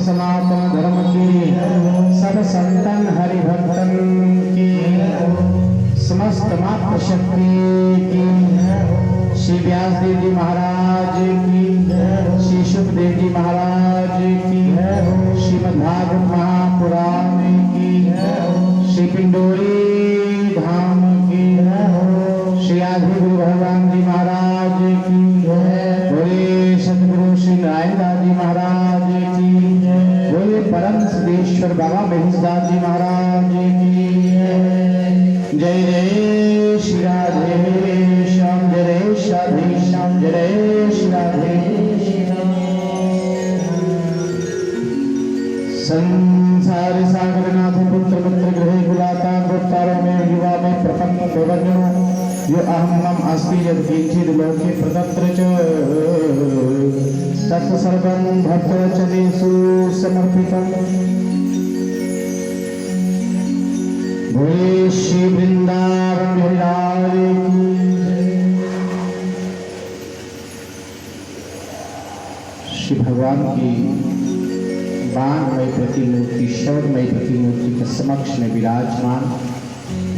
सनातन धर्म की सब संतन हरिभक्तन की समस्त मात्र शक्ति की श्री व्यास देव जी महाराज की श्री सुखदेव जी महाराज की श्रीमद्भागवत महापुराण की श्री पिंडोरी धाम की श्री आदि गुरु भगवान जी महाराज की बोले सतगुरु श्री नारायण दास जी महाराज की बोले परम सिद्धेश्वर बाबा महेशदास जी महाराज की जय जय श्री राधे श्याम जय राधे श्याम जय श्री राधे संसार सागर नाथ पुत्र पुत्र गृह गुलाता गोप्तारों में युवा में प्रपन्न प्रवन्यो यो अहम मम अस्ति यद किंचिद लोके प्रतत्र च तत् सर्वं भक्तवचनेषु समर्पितम् बोले श्री वृंदावन बिहारी श्री भगवान की बाणमय प्रतिमूर्ति शौर्यमय प्रतिमूर्ति के समक्ष में विराजमान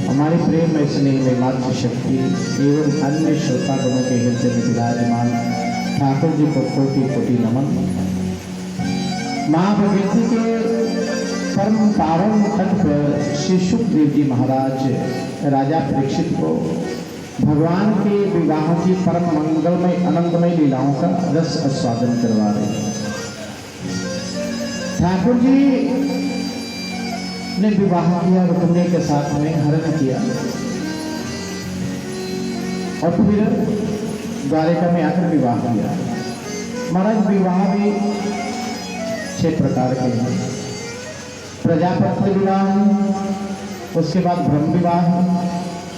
हमारे प्रेम में स्नेह में मातृ शक्ति एवं अन्य श्रोतागणों के हृदय में विराजमान ठाकुर जी को कोटि कोटि नमन। महाप्रकृति के परम पावन तट पर श्री सुखदेव जी महाराज राजा परीक्षित को भगवान के विवाह की परम मंगलमय आनंदमय लीलाओं का रस आस्वादन करवा रहे हैं। ठाकुर जी ने विवाह किया, रुक्मिणी के साथ में हरण किया और फिर द्वारिका में आकर विवाह किया। महाराज विवाह भी 6 प्रकार के हैं। प्रजापति विवाह, उसके बाद ब्रह्म विवाह,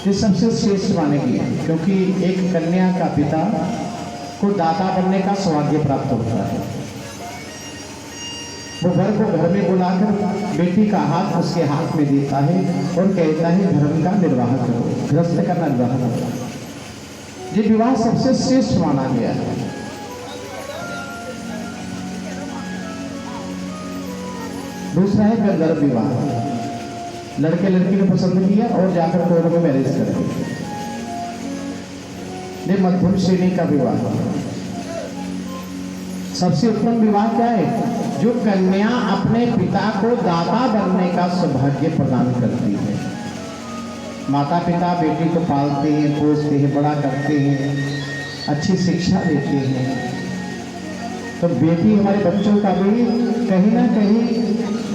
ये सबसे श्रेष्ठ माने गए क्योंकि एक कन्या का पिता को दाता बनने का सौभाग्य प्राप्त होता है। वो घर को घर में बुलाकर बेटी का हाथ उसके हाथ में देता है और कहता है धर्म का निर्वाह करो, गृहस्थ का निर्वाह करो। ये विवाह सबसे श्रेष्ठ माना गया है। दूसरा है गंधर्व विवाह, लड़के लड़की ने पसंद किया और जाकर कोर्ट में मैरिज कर दिया। ये मध्यम श्रेणी का विवाह। सबसे उत्तम विवाह क्या है? जो कन्या अपने पिता को दाता बनने का सौभाग्य प्रदान करती है। माता पिता बेटी को पालते हैं, पोसते हैं, बड़ा करते हैं, अच्छी शिक्षा देते हैं, तो बेटी हमारे बच्चों का भी कहीं ना कहीं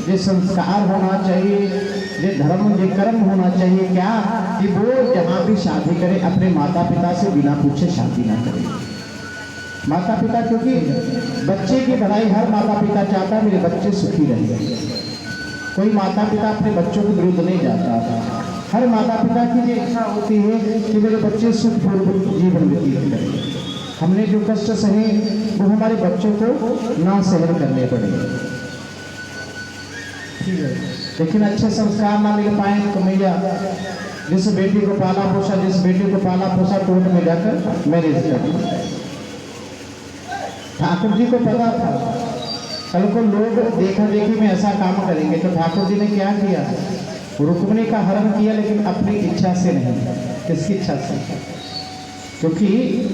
ये संस्कार होना चाहिए, ये धर्म, ये कर्म होना चाहिए क्या कि वो जहाँ भी शादी करे अपने माता पिता से बिना पूछे शादी ना करे। माता पिता, क्योंकि बच्चे की भलाई हर माता पिता चाहता है मेरे बच्चे सुखी रहें। कोई माता पिता अपने बच्चों के विरुद्ध नहीं जाता था। हर माता पिता की ये इच्छा होती है कि मेरे बच्चे सुखपूर्वक जीवन व्यतीत करें। हमने जो कष्ट सहे वो हमारे बच्चों को ना सहन करने पड़े, ठीक है। लेकिन अच्छे संस्कार ना मिल पाए तो मैया जिस बेटी को पाला पोसा, जिस बेटी को पाला पोसा कोर्ट में जाकर मैरिज कर। ठाकुर जी को पता था कल को लोग देखा देखी में ऐसा काम करेंगे, तो ठाकुर जी ने क्या किया, रुक्मिणी का हरण किया, लेकिन अपनी इच्छा से नहीं। किसकी इच्छा से? क्योंकि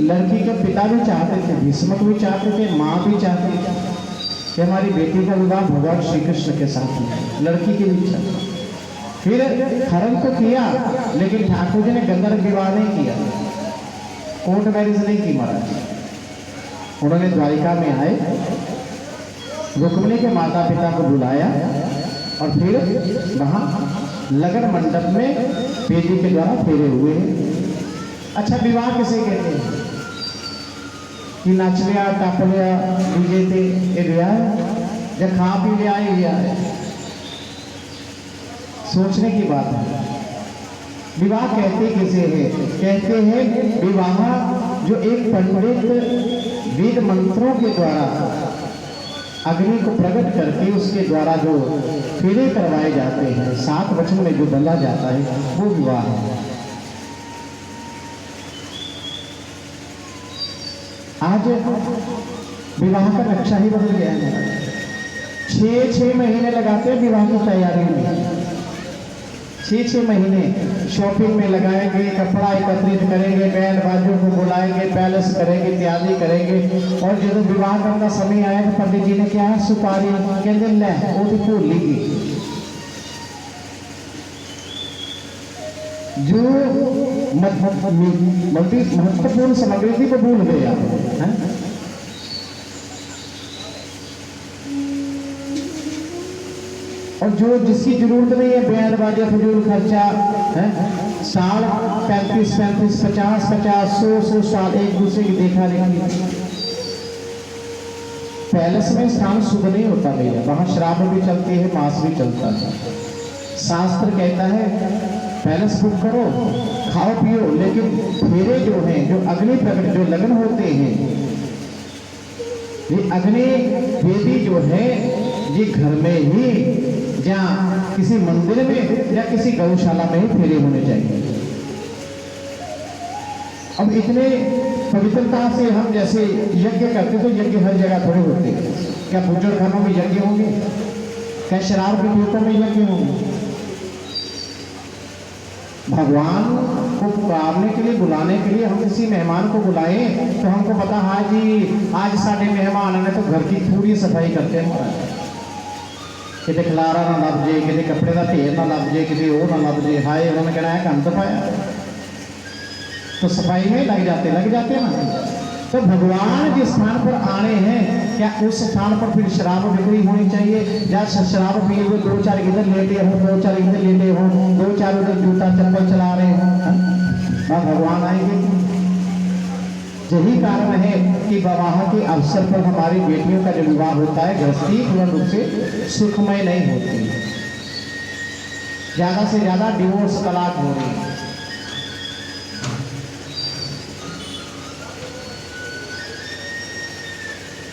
लड़की के पिता भी चाहते थे, भीष्मक भी चाहते थे, माँ भी चाहती थी कि हमारी बेटी का विवाह भगवान श्री कृष्ण के साथ है। लड़की की भी इच्छा। फिर हरण तो किया, लेकिन ठाकुर जी ने गंधर्व विवाह नहीं किया, कोर्ट मैरिज नहीं की महाराज। उन्होंने द्वारिका में आए, रुक्मिणी के माता पिता को बुलाया और फिर वहाँ लगन मंडप में बेटी के द्वारा फेरे हुए। अच्छा, विवाह किसे कहते हैं? कि नाच लिया, टप लिया, डीजे थे, ये विवाह है? या खा पी लिया, ये विवाह है? सोचने की बात है। विवाह कहते किसे है? कहते हैं विवाह जो एक पंडित वेद मंत्रों के द्वारा अग्नि को प्रकट करके उसके द्वारा जो फेरे करवाए जाते हैं, 7 वचन में जो बंधा जाता है, वो विवाह है। आज विवाह का नक्शा ही बदल गया है। 6 महीने लगाते हैं विवाह की तैयारी में। 6 महीने शॉपिंग में लगाएंगे, कपड़ा एकत्रित करेंगे, बैंड बाजों को बुलाएंगे, पैलेस करेंगे, इत्यादि करेंगे। और जब विवाह करने का समय आया तो पंडित जी ने क्या है, सुपारी कहते ले वो तो भूल लीजिए। जो महत्वपूर्ण सामग्री थी वो भूल गए आप। और जो जिसकी जरूरत नहीं है, बैंड बाजा, फजूल खर्चा है, साल 35, 50, 100 साल एक दूसरे की देखा देखी। पैलेस में स्थान शुद्ध नहीं होता भैया, वहां शराब भी चलती है, मांस भी चलता है। शास्त्र कहता है पैलेस बुक करो, खाओ पियो, लेकिन फेरे जो हैं, जो अग्नि प्रकट, जो लगन होते हैं, ये अग्नि वेदी जो है ये घर में ही, जहाँ किसी मंदिर में या किसी गौशाला में ही फेरे होने चाहिए। अब इतने पवित्रता से हम जैसे यज्ञ करते तो यज्ञ हर जगह थोड़े होते। क्या बुजुर्ग खानों में यज्ञ होंगे? क्या शराब के पीतों में यज्ञ होंगे? भगवान को पुकारने के लिए, बुलाने के लिए हम किसी मेहमान को बुलाएं तो हमको पता है जी आज साढ़े मेहमान आने तो घर की पूरी सफाई करते हैं। कितने खिलारा ना लग जाए, कितने कपड़े का ढेर ना लग जाए, किसी वो ना लग जाए, हाय उन्होंने कहना है गंद पाया, तो सफाई में लग जाते ना। तो भगवान जिस स्थान पर आने हैं, क्या उस स्थान पर फिर शराब बिक्री होनी चाहिए? या शराब पिए हुए 2-4 इधर लेटे हो, 2-4 इधर लेटे हो, 2-4 उधर जूता चप्पल चला रहे हो, भगवान आएंगे? यही कारण है कि विवाह के अवसर पर हमारी बेटियों का जो विवाह होता है, गृहस्थी पूर्ण रूप से सुखमय नहीं होती, ज्यादा से ज्यादा डिवोर्स, तलाक हो रही है।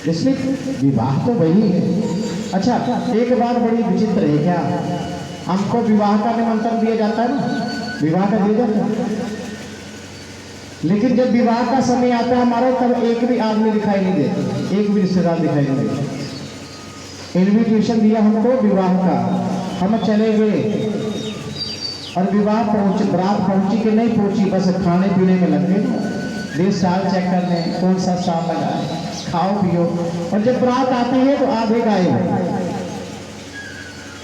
इसलिए विवाह तो वही है। अच्छा, एक बात बड़ी विचित्र है, क्या हमको विवाह का निमंत्रण दिया जाता है ना, विवाह का दिया जाता है, लेकिन जब विवाह का समय आता है हमारा, तब एक भी आदमी दिखाई नहीं देता, एक भी रिश्तेदार दिखाई नहीं देता। इन्विटेशन दिया हमको विवाह का, हम चले गए और विवाह बरात पहुंची कि नहीं पहुंची, बस खाने पीने में लग गए, देश साल चेक करने कौन सा साल लगा है, खाओ पियो। और जब बरात आती है तो आधे गायब,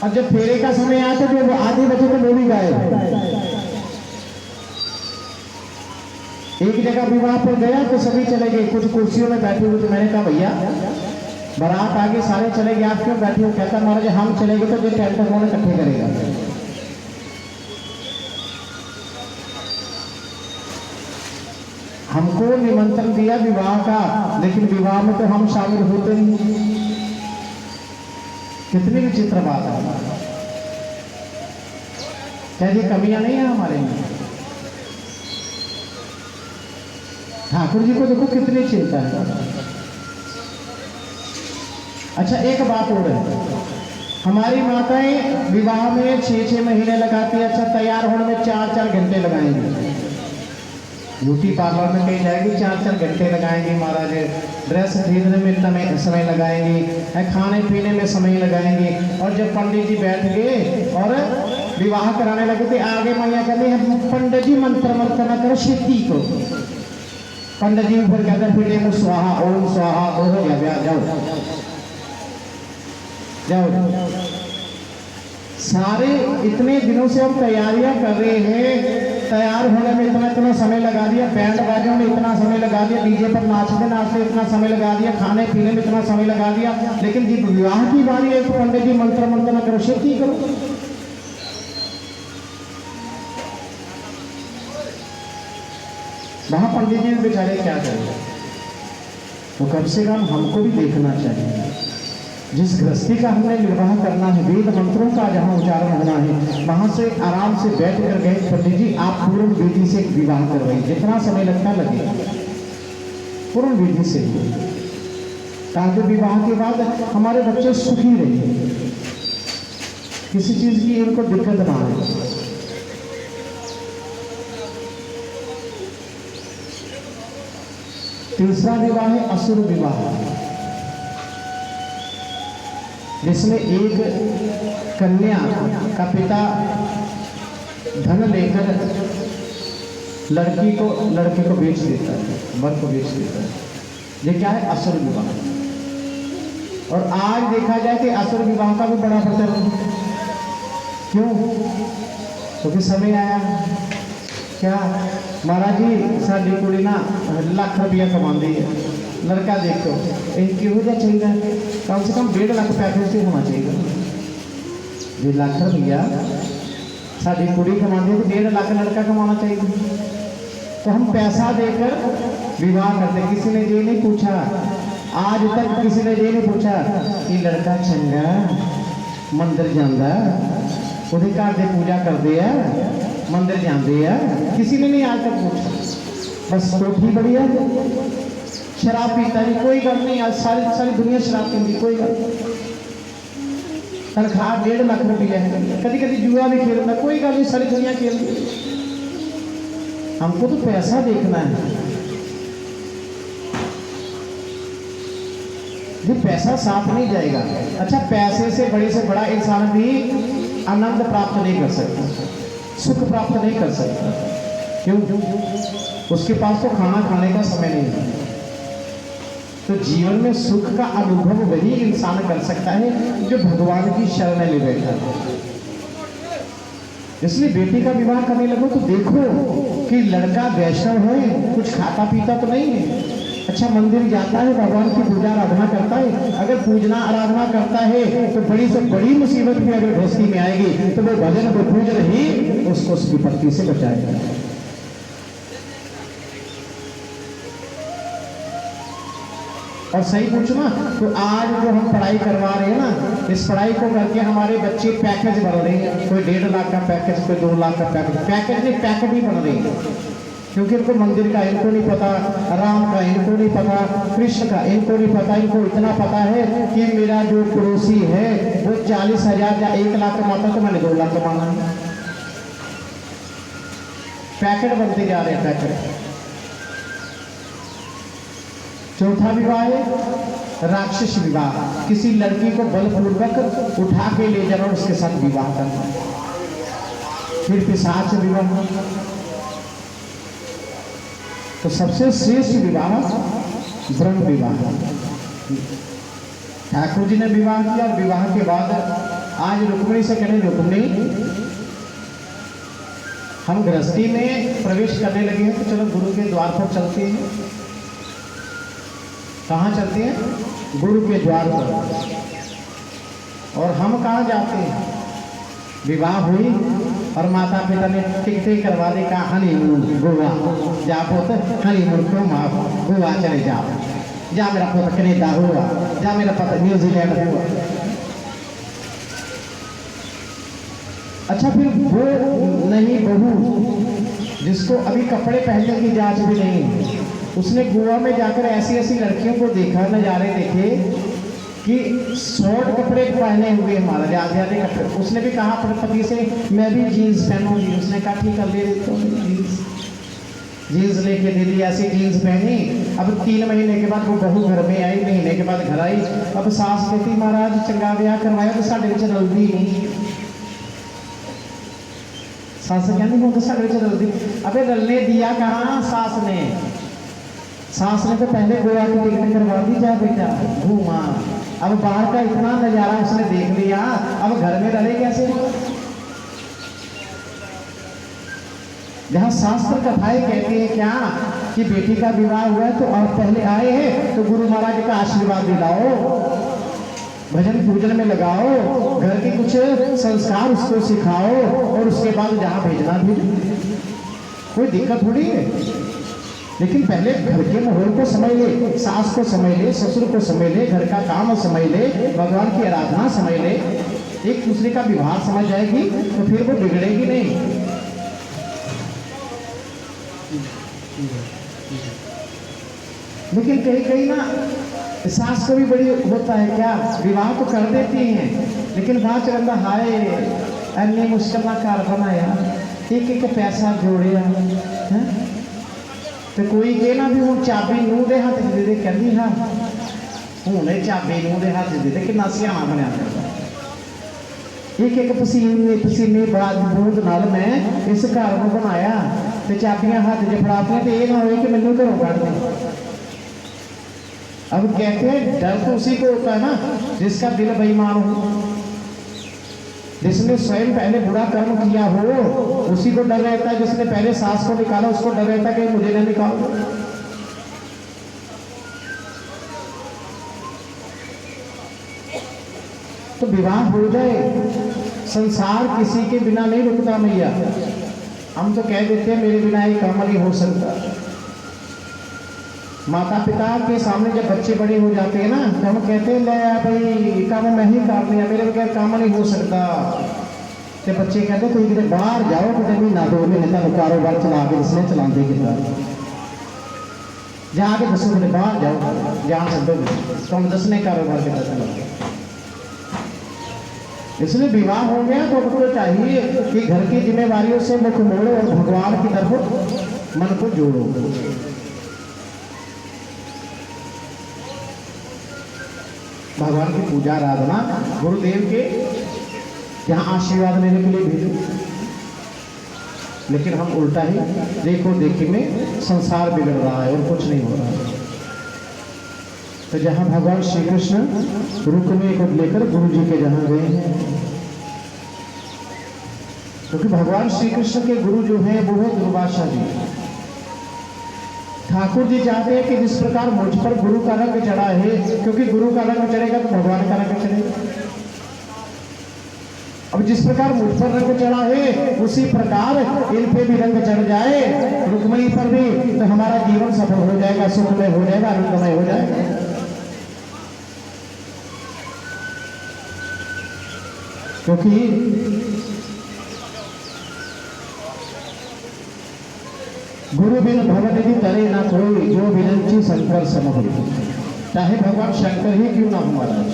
और जब फेरे का समय आता है तो वो आधे बजे तो वो भी गायब। एक जगह विवाह पर गया तो सभी चले गए, कुछ कुर्सियों में बैठे हुए थे। मैंने कहा भैया बारात आगे सारे चले गए, आप क्यों बैठे हो? कहता महाराज हम चले गए तो जो टेंट उन्होंने इकट्ठे करेगा। हमको निमंत्रण दिया विवाह का, लेकिन विवाह में तो हम शामिल होते नहीं। कितनी विचित्र बात है। क्या ये कमियां नहीं है हमारे में? ठाकुर जी को देखो कितनी चिंता है। अच्छा एक बात और है, हमारी माताएं विवाह में 6-6 महीने लगाती है। अच्छा तैयार होने में 4-4 घंटे लगाएंगी। ब्यूटी पार्लर में कहीं जाएगी 4-4 घंटे लगाएंगी महाराज। ड्रेस खरीदने में समय लगाएंगी, खाने पीने में समय लगाएंगी। और जब पंडित जी बैठ गए और विवाह कराने लगे थे, आगे मैया कहते हैं पंडित जी मंत्र न करो, सिद्धि करो। पंडित जी ऊपर कहते फिटे में स्वाहा ओम स्वाहा हो गया, जाओ जाओ। सारे इतने दिनों से हम तैयारियां कर रहे हैं, तैयार होने में इतना समय लगा दिया, बैंड बाजों में इतना समय लगा दिया, डीजे पर नाचते नाचते इतना समय लगा दिया, खाने पीने में इतना समय लगा दिया, लेकिन जब विवाह की बारी है तो पंडित जी मंत्र न करो, सिद्धि करो। वहां पंडित जी बेचारे क्या करें? तो कम से कम हमको भी देखना चाहिए। जिस गृहस्थी का हमने निर्वाह करना है, वेद मंत्रों का जहाँ उच्चारण होना है, वहां से आराम से बैठ कर गए पंडित जी आप पूर्ण विधि से विवाह करवाइए, जितना समय लगता लगे पूर्ण विधि से, ताकि विवाह के बाद हमारे बच्चे सुखी रहे, किसी चीज की इनको दिक्कत ना आए। तीसरा विवाह है असुर विवाह, जिसमें एक कन्या का पिता धन लेकर लड़के को बेच देता है, वर को बेच देता है। ये क्या है? असुर विवाह। और आज देखा जाए कि असुर विवाह का भी बड़ा प्रचलन। क्यों? क्योंकि समय आया क्या महाराज जी साड़ी कुड़ी ना लाख रुपया कमाती है, लड़का देखो इनकी हो जा चाहिए, कम से कम 1.5 लाख पैकेज से होना चाहिए। 1.5 लाख रुपया साड़ी कुड़ी कमाती है तो 1.5 लाख लड़का कमाना चाहिए। तो हम पैसा देकर विवाह करते। किसी ने ये नहीं पूछा, आज तक किसी ने ये नहीं पूछा कि लड़का चंगा मंदिर जाता, ਉਹਦੇ घर से पूजा करते हैं, मंदिर जाते हैं, किसी ने नहीं आज तक पूछा। बस कोठी बढ़िया, शराब पीता नहीं, कोई गल नहीं। आज सारी दुनिया शराब पीती, कोई गल। तनख्वाह 1.5 लाख रुपया है, कभी कभी जुआ भी खेलता, कोई गल नहीं, सारी दुनिया खेलती। हमको तो पैसा देखना है। ये पैसा साथ नहीं जाएगा। अच्छा पैसे से बड़ा इंसान भी आनंद प्राप्त नहीं कर सकता, सुख प्राप्त नहीं कर सकता। क्यों? उसके पास तो खाना खाने का समय नहीं है। तो जीवन में सुख का अनुभव वही इंसान कर सकता है जो भगवान की शरण में ले बैठा है। इसलिए बेटी का विवाह करने लगो तो देखो कि लड़का वैष्णव है, कुछ खाता पीता तो नहीं है, अच्छा मंदिर जाता है, भगवान की पूजा आराधना करता है। अगर पूजना आराधना करता है तो बड़ी से बड़ी मुसीबत भी अगर गृहस्थी में आएगी तो वो भजन वो पूजन ही उसको उस विपत्ति से बचाएगा। और सही पूछो ना तो आज जो हम पढ़ाई करवा रहे हैं ना, इस पढ़ाई को करके हमारे बच्चे पैकेज बन रहे हैं। कोई 1.5 लाख का पैकेज, कोई 2 लाख का पैकेज नहीं, पैकेज ही बन रहे हैं। क्योंकि इनको मंदिर का इनको नहीं पता, राम का इनको नहीं पता, कृष्ण का इनको नहीं पता। इनको इतना पता है कि मेरा जो पड़ोसी है वो 40,000 या 1 लाख कमाता तो मैंने 2 लाख कमाना है। पैकेट बनते जा रहे हैं, पैकेट। चौथा विवाह है राक्षस विवाह, किसी लड़की को बलपूर्वक उठा के ले जाना और उसके साथ विवाह करना। फिर पिशाच विवाह। तो सबसे श्रेष्ठ विवाह ब्रह्म विवाह। ठाकुर जी ने विवाह किया और विवाह के बाद आज रुक्मिणी से कहें रुक्मिणी हम गृहस्थी में प्रवेश करने लगे हैं, तो चलो गुरु के द्वार पर चलते हैं। कहाँ चलते हैं? गुरु के द्वार पर। और हम कहाँ जाते हैं? विवाह हुई और माता पिता ने टिकटें करवा दी, कहा हनीमून गोवा जा पुत, हनीमून क्यों माँ गोवा चले जाओ, जा मेरा पुत कनेडा हुआ, जा मेरा पुत न्यूजीलैंड हुआ। अच्छा, फिर वो नहीं बहू जिसको अभी कपड़े पहनने की जांच भी नहीं, उसने गोवा में जाकर ऐसी ऐसी लड़कियों को देखा, नज़ारे देखे कि शॉर्ट कपड़े पहने हुए, हमारा आधे कपड़े। उसने भी कहा अपने पति से मैं भी जीन्स पहनूंगी। उसने कहा ठीक है ले देता हूँ जीन्स लेके दे दी। ऐसी जीन्स पहनी। अब 3 महीने के बाद वो बहू घर में आई, महीने के बाद घर आई। अब सास कहती महाराज चंगा ब्याह करवाया तो साढ़े विच रलदी नहीं। सास कहती हो तो साढ़े विच रलदी। अबे रलने दिया कहाँ सास ने? सास ने तो पहले गोवा की टिकट करवा दी, जा बेटा घूमा। अब बाहर का इतना नज़ारा उसने देख लिया, अब घर में रहे कैसे? जहाँ शास्त्र कथाएं कहती है क्या कि बेटी का विवाह हुआ है तो आप पहले आए हैं तो गुरु महाराज का आशीर्वाद दिलाओ, भजन पूजन में लगाओ, घर के कुछ संस्कार उसको सिखाओ और उसके बाद जहाँ भेजना भी, कोई दिक्कत थोड़ी है। लेकिन पहले घर के माहौल को समझ ले, सास को समझ ले, ससुर को समझ ले, घर का काम समझ ले, भगवान की आराधना समझ ले, एक दूसरे का व्यवहार समझ जाएगी तो फिर वो बिगड़ेगी नहीं। लेकिन कहीं कहीं ना सास को भी बड़ी होता है क्या, विवाह तो कर देती हैं लेकिन वहां चलता हाय अन्य मुश्किल ना कार बनाया, एक एक पैसा जोड़िया है तो कोई कहे ना भी हूँ चाबी नूह के हाथ दे दे, कहती हाँ हूँ चाबी नूह के हाथ दे दे, कितना सियाना बनया करता। एक एक पसीने पसीने बाद बूंद नाल मैं इस घर को बनाया तो चाबियां हाथ च फड़ातियां तो ये ना हो कि मैनू घरों कढ़ दें। अब कहते हैं डर तो उसी को होता है ना जिसका दिल बेईमान हो, जिसने स्वयं पहले बुरा कर्म किया हो उसी को डर रहता है। जिसने पहले सास को निकाला उसको डर रहता है कि मुझे ना निकाल दो। तो विवाह हो जाए, संसार किसी के बिना नहीं रुकता मैया। हम तो कह देते हैं मेरे बिना एक काम नहीं हो सकता। माता पिता के सामने जब बच्चे बड़े हो जाते हैं ना तो हम कहते हैं ले भाई काम मैं ही कर लिया, मेरे बगैर काम नहीं हो सकता। तो बच्चे कहते कोई कितने बाहर जाओ, कितने महीना 2 महीने तक कारोबार चला के इसने चलाते कितना जाके दसो कितने बाहर जाओ, जहाँ सदोगे तो हम दसने कारोबार कितना चलाते। इसलिए विवाह हो गया तो आपको चाहिए कि घर की जिम्मेवारियों से मुख मोड़ो और भगवान की तरफ मन को जोड़ो। भगवान की पूजा आराधना गुरुदेव के यहाँ आशीर्वाद लेने के लिए भेजो। लेकिन हम उल्टा ही देखो देखी में संसार बिगड़ रहा है और कुछ नहीं हो रहा है। तो जहाँ भगवान श्री कृष्ण रुक्मिणी को लेकर गुरु जी के जहाँ गए हैं, क्योंकि भगवान श्री कृष्ण के गुरु जो हैं वो है दुर्वासा जी। ठाकुर जी चाहते हैं कि जिस प्रकार मुझ पर गुरु का रंग चढ़ा है, क्योंकि गुरु का रंग चढ़ेगा तो भगवान का रंग चढ़ेगा। अब जिस प्रकार मुझ पर रंग चढ़ा है उसी प्रकार इन पे भी रंग चढ़ जाए, रुक्मिणी पर भी, तो हमारा जीवन सफल हो जाएगा, सुखमय हो जाएगा, आनंदमय हो जाएगा। क्योंकि गुरु बिन भवनिधि तरे ना कोई, जो विरंची शंकर समभि। चाहे भगवान शंकर ही क्यों ना हो महाराज,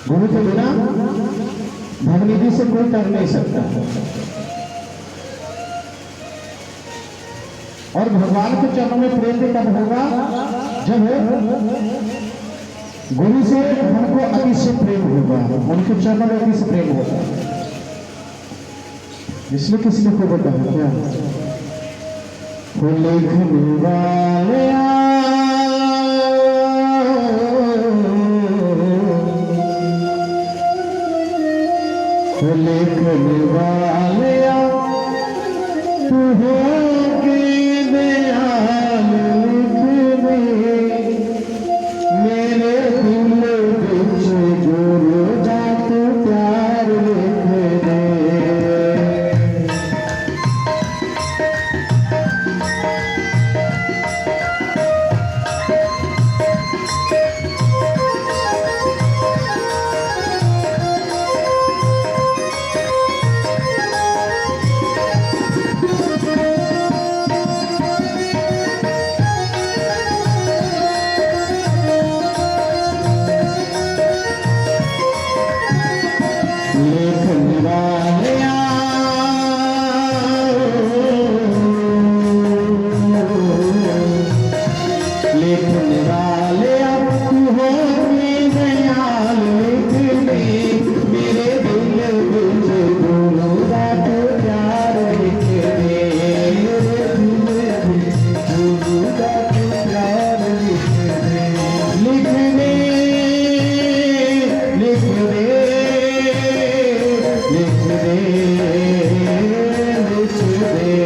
गुरु के बिना भवनिधि से कोई कर नहीं सकता। और भगवान के चरणों में प्रेम कब होगा, जब गुरु से हमको अतिशय प्रेम होगा, उनके चरणों में अतिशय प्रेम होगा। इसलिए किसी ने को बताया क्या लिखने वाले लिखने वाले तू होगी दयाल लिख दे मेरे दिल विच जुड़ जा तू प्यार लिख दे लिखने वालिया लिखने वालिया तू होगी दयाल लिख दे मेरे दिल विच जुड़ जा तू प्यार लिख दे मेरे दिल विच जुड़ जा तू प्यार लिख दे लिख दे लिख दे लिख दे लिख दे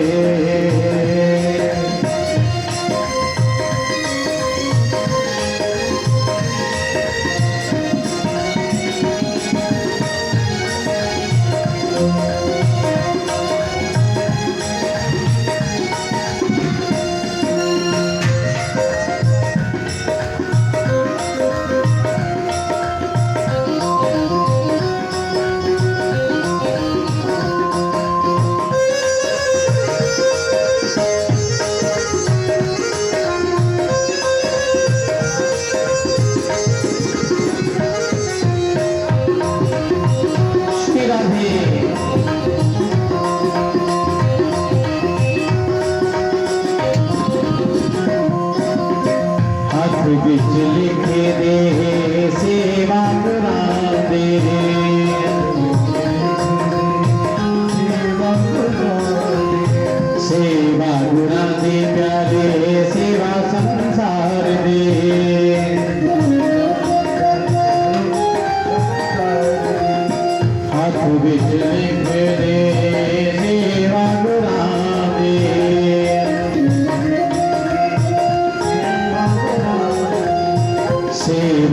श्री राधे हाथ बिच लिख दे सेवा करा दे सेवा गुणा दे प्यारे सेवा संसार दे हाथ बिच लिख दे सेवा गुणा दे सेवा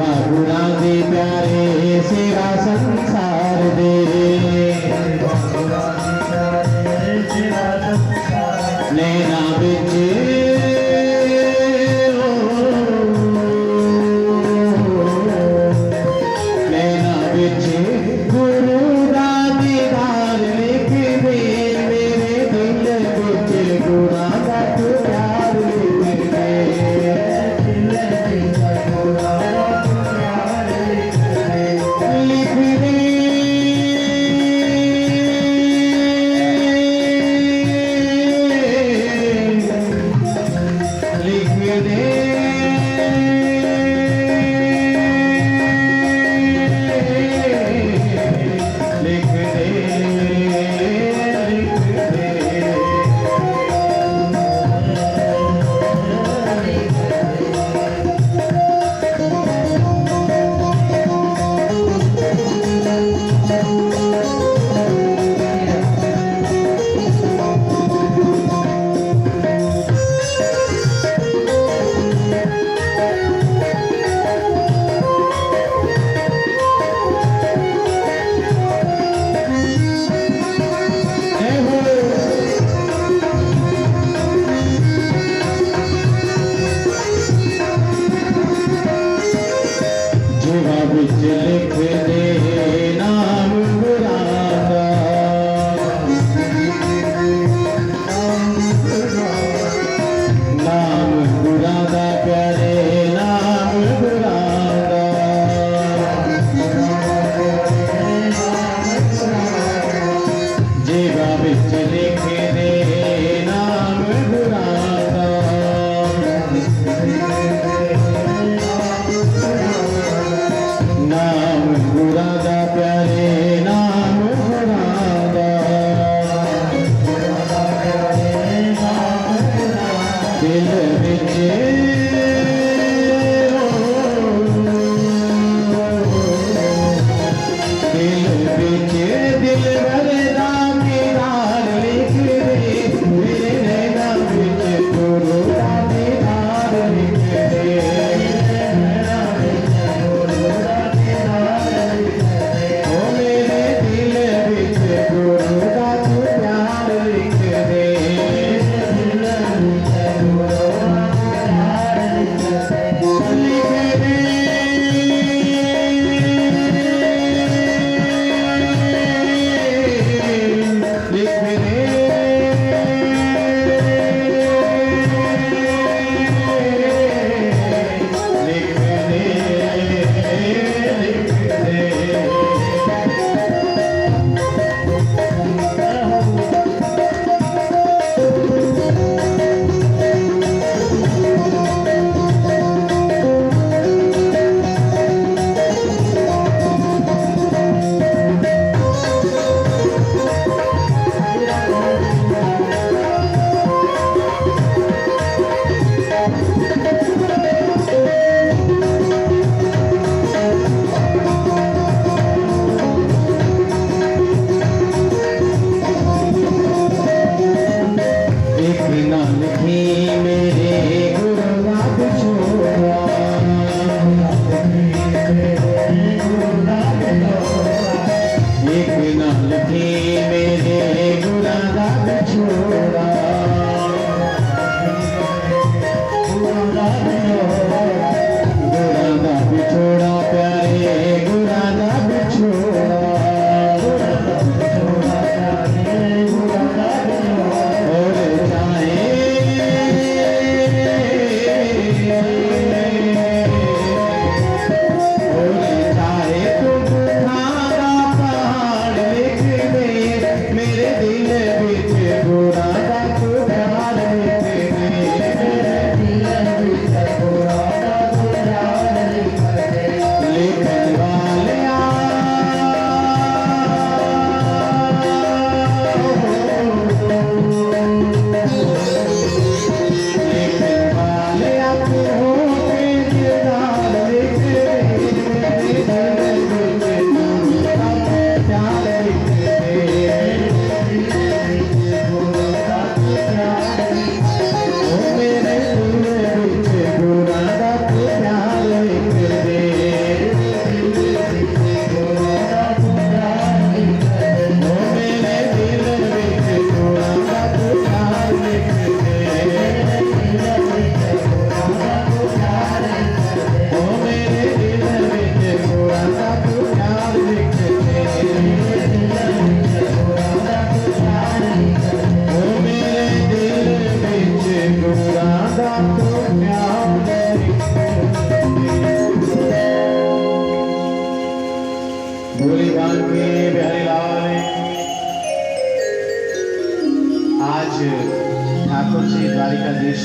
ठाकुर जी द्वारिकाधीश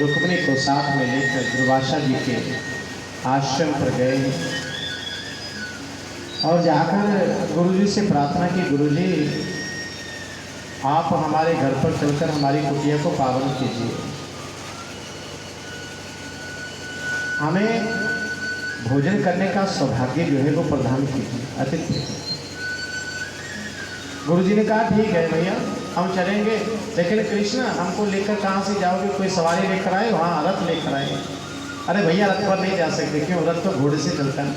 रुक्मिणी को साथ में लेकर दुर्वासा जी के आश्रम पर गए और जाकर गुरुजी से प्रार्थना की, गुरुजी आप हमारे घर पर चलकर हमारी कुटिया को पावन कीजिए, हमें भोजन करने का सौभाग्य जो है वो प्रदान कीजिए, अतिथि। गुरुजी ने कहा ठीक है भैया हम चलेंगे, लेकिन कृष्ण हमको लेकर कहाँ से जाओगे, कोई सवारी लेकर आए, वहाँ रथ लेकर आए। अरे भैया रथ पर नहीं जा सकते, क्यों, रथ तो घोड़े से चलता है,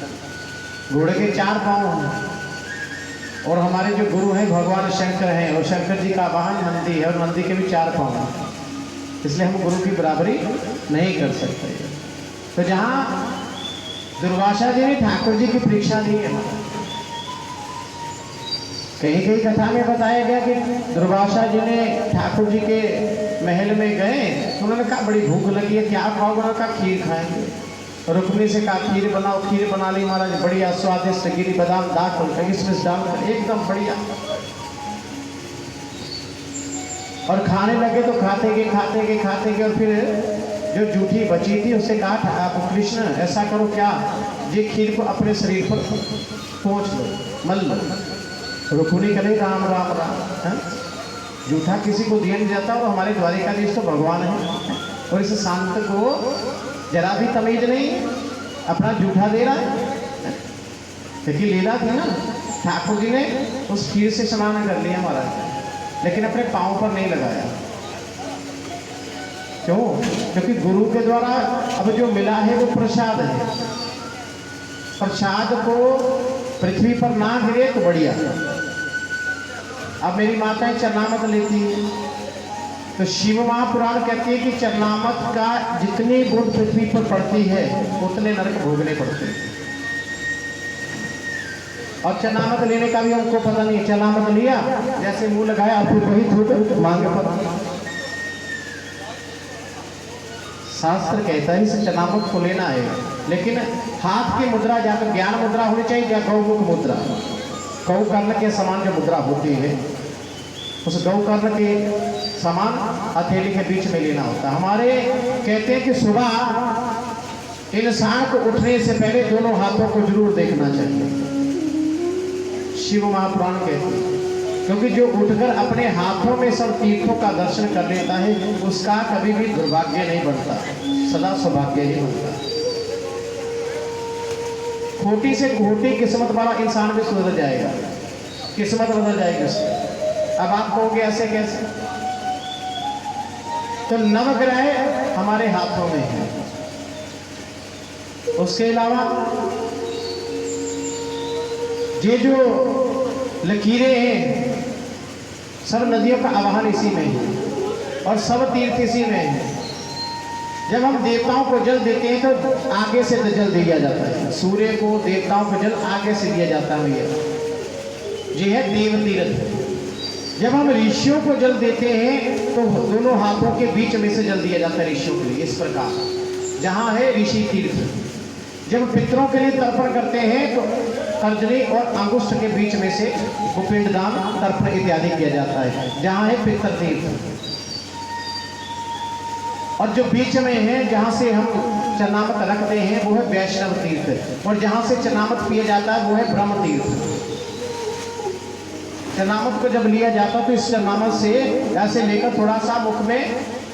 घोड़े के 4 पाँव हैं और हमारे जो गुरु हैं भगवान शंकर हैं और शंकर जी का वाहन नंदी है और नंदी के भी 4 पाँव हैं, इसलिए हम गुरु की बराबरी नहीं कर सकते। तो जहाँ दुर्वासा जी ने ठाकुर जी की परीक्षा दी है, कहीं कहीं कथा में बताया गया कि दुर्वासा जी ने ठाकुर जी के महल में गए तो उन्होंने कहा बड़ी भूख लगी है, क्या खाओगे, उन्होंने कहा खीर खाएंगे। रुक्मिणी से कहा खीर बनाओ, खीर बना ली महाराज, बढ़िया स्वादिष्ट गिरी बादाम डालकर किशमिश डालकर एकदम बढ़िया, और खाने लगे तो खाते गए और फिर जो जूठी बची थी उससे कहा कृष्ण ऐसा करो क्या, ये खीर को अपने शरीर पर पोंछ लो, मल लो। रुक्मिणी करे राम राम राम, है? जूठा किसी को दिया नहीं जाता और हमारे द्वारिकाधीश तो भगवान है और इस शांत को जरा भी तमीज नहीं, अपना जूठा दे रहा है, क्योंकि लीला थी ना, ठाकुर जी ने उस खीर से स्नान कर लिया महाराज, लेकिन अपने पाँव पर नहीं लगाया। क्यों? क्योंकि गुरु के द्वारा अब जो मिला है वो प्रसाद है, प्रसाद को पृथ्वी पर ना गिरे तो बढ़िया। अब मेरी माताएं चरनामत लेती है तो शिव महापुराण कहती है कि चरनामत का जितनी बूंद पृथ्वी पर पड़ती है उतने नरक भोगने पड़ते हैं। और चरनामत लेने का भी हमको पता नहीं, चरनामत लिया जैसे मुंह लगाया और फिर वही थूक मांगे पर। शास्त्र कहता है इस चरनामत को लेना है, लेकिन हाथ की मुद्रा जाकर ज्ञान मुद्रा होनी चाहिए या गौमुख मुद्रा, गौ कर्ण के समान जो मुद्रा होती है उस गौ कर्ण के समान हथेली के बीच में लेना होता है। हमारे कहते हैं कि सुबह इंसान को उठने से पहले दोनों हाथों को जरूर देखना चाहिए, शिव महापुराण कहते हैं, क्योंकि जो उठकर अपने हाथों में सब तीर्थों का दर्शन कर लेता है उसका कभी भी दुर्भाग्य नहीं बनता, सदा सौभाग्य ही बनता। खोटी से खोटी किस्मत वाला इंसान भी सुधर जाएगा, किस्मत बदल जाएगी उसकी। अब आप कहोगे ऐसे कैसे, तो नवग्रह हमारे हाथों में है, उसके अलावा ये जो लकीरें हैं सब नदियों का आवाहन इसी में है और सब तीर्थ इसी में है। जब हम देवताओं को जल देते हैं तो आगे से जल दिया जाता है, सूर्य को देवताओं को जल आगे से दिया जाता है, ये है देव तीर्थ। जब हम ऋषियों को जल देते हैं तो दोनों हाथों के बीच में से जल दिया जाता है ऋषियों के लिए, इस प्रकार जहाँ है ऋषि तीर्थ। जब पितरों के लिए तर्पण करते हैं तो तर्जनी और अंगुष्ठ के बीच में से वो पिंडदान, तर्पण इत्यादि किया जाता है, जहाँ है पितृतीर्थ। और जो बीच में है जहाँ से हम चरणामृत रखते हैं वो है वैष्णव तीर्थ, और जहाँ से चरणामृत पिया जाता है वो है ब्रह्म तीर्थ। चरणामृत को जब लिया जाता है तो इस चरणामृत से ऐसे लेकर थोड़ा सा मुख में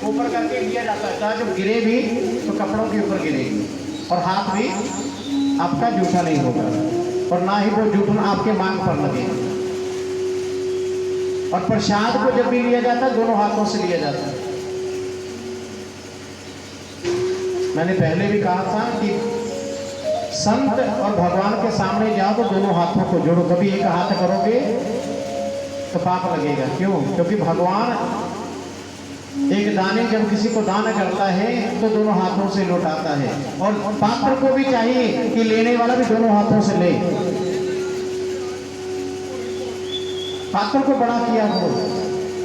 ऊपर करके लिया जाता है, जब गिरे भी तो कपड़ों के ऊपर गिरेगी, और हाथ भी आपका जूठा नहीं होगा, और ना ही वो जूठन आपके मांग पर लगे। और प्रसाद को जब भी लिया जाता है दोनों हाथों से लिया जाता है। मैंने पहले भी कहा था कि संत और भगवान के सामने जाओ तो दोनों हाथों को जोड़ो, कभी एक हाथ करोगे तो पाप लगेगा। क्यों? क्योंकि भगवान एक दाने जब किसी को दान करता है तो दोनों हाथों से लौटाता है, और पात्र को भी चाहिए कि लेने वाला भी दोनों हाथों से ले। पात्र को बड़ा किया वो,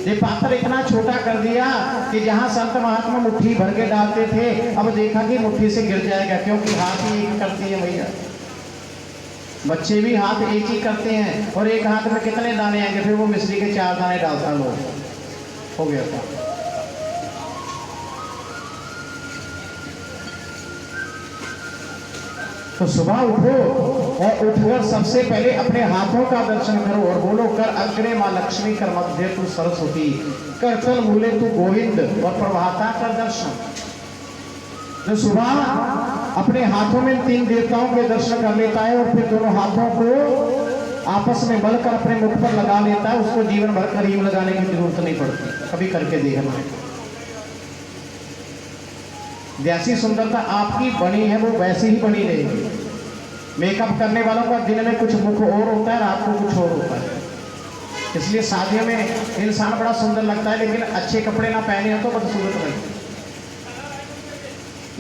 ये पात्र इतना छोटा कर दिया कि जहां संत महात्मा मुट्ठी भर के डालते थे, अब देखा कि मुट्ठी से गिर जाएगा, क्योंकि हाथ ही एक करती है भैया। बच्चे भी हाथ एक ही करते हैं, और एक हाथ में कितने दाने आएंगे, फिर वो मिश्री के 4 दाने डालता लोग, हो गया था। तो सुबह उठो और उठकर सबसे पहले अपने हाथों का दर्शन करो और बोलो, कर अग्रे माँ लक्ष्मी, कर मध्य तू सरस्वती, कर तल मूले तू गोविंद, और प्रभाता कर दर्शन। जो सुबह अपने हाथों में 3 देवताओं के दर्शन कर लेता है और फिर दोनों हाथों को आपस में मलकर अपने मुख पर लगा लेता है, उसको जीवन भर क्रीम लगाने की जरूरत नहीं पड़ती। कभी करके देखना। जैसी सुंदरता आपकी बनी है वो वैसी ही बनी रहेगी। मेकअप करने वालों का दिन में कुछ मुख और होता है, रात को कुछ और होता है। इसलिए शादियों में इंसान बड़ा सुंदर लगता है, लेकिन अच्छे कपड़े ना पहने हो तो बदसूरत लगता है।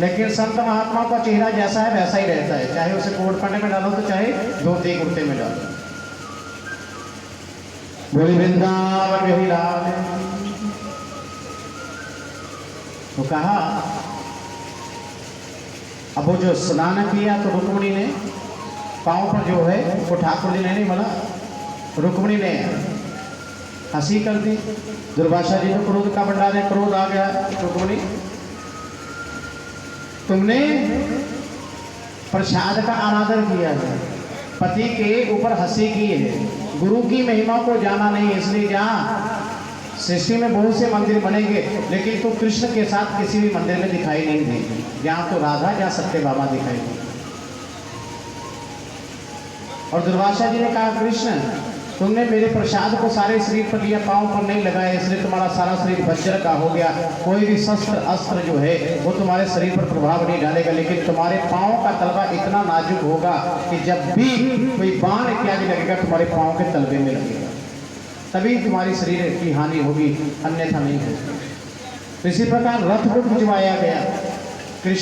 लेकिन संत महात्मा का चेहरा जैसा है वैसा ही रहता है, चाहे उसे कोट पहने में डालो तो चाहे धोती कुर्ते में डालो। बोली वृंदावन बिहारी लाल। तो कहा, अब वो जो स्नान किया तो रुक्मिणी ने पांव पर जो है वो ठाकुर जी ने नहीं बोला, रुक्मिणी ने हंसी कर दी। दुर्वासा जी को क्रोध का भंडार है, क्रोध आ गया। रुक्मिणी, तुमने प्रसाद का अनादर किया है, पति के ऊपर हंसी की है, गुरु की महिमा को जाना नहीं, इसलिए जहाँ सृष्टि में बहुत से मंदिर बनेंगे लेकिन तो कृष्ण के साथ किसी भी मंदिर में दिखाई नहीं देंगे। जहाँ तो राधा, जहाँ सत्य बाबा दिखाई देंगे। और दुर्वासा जी ने कहा, कृष्ण तुमने मेरे प्रसाद को सारे शरीर पर लिया, पांव पर नहीं लगाया, इसलिए तुम्हारा सारा शरीर वज्र का हो गया। कोई भी शस्त्र अस्त्र जो है वो तुम्हारे शरीर पर प्रभाव नहीं डालेगा, लेकिन तुम्हारे पांव का तलवा इतना नाजुक होगा कि जब भी कोई बाण इत्यादि लगेगा तुम्हारे पांव के तलवे में लगेगा, तभी तुम्हारी शरीर की हानि होगी, अन्यथा नहीं होगी। इसी प्रकार रथ को खिंचवाया गया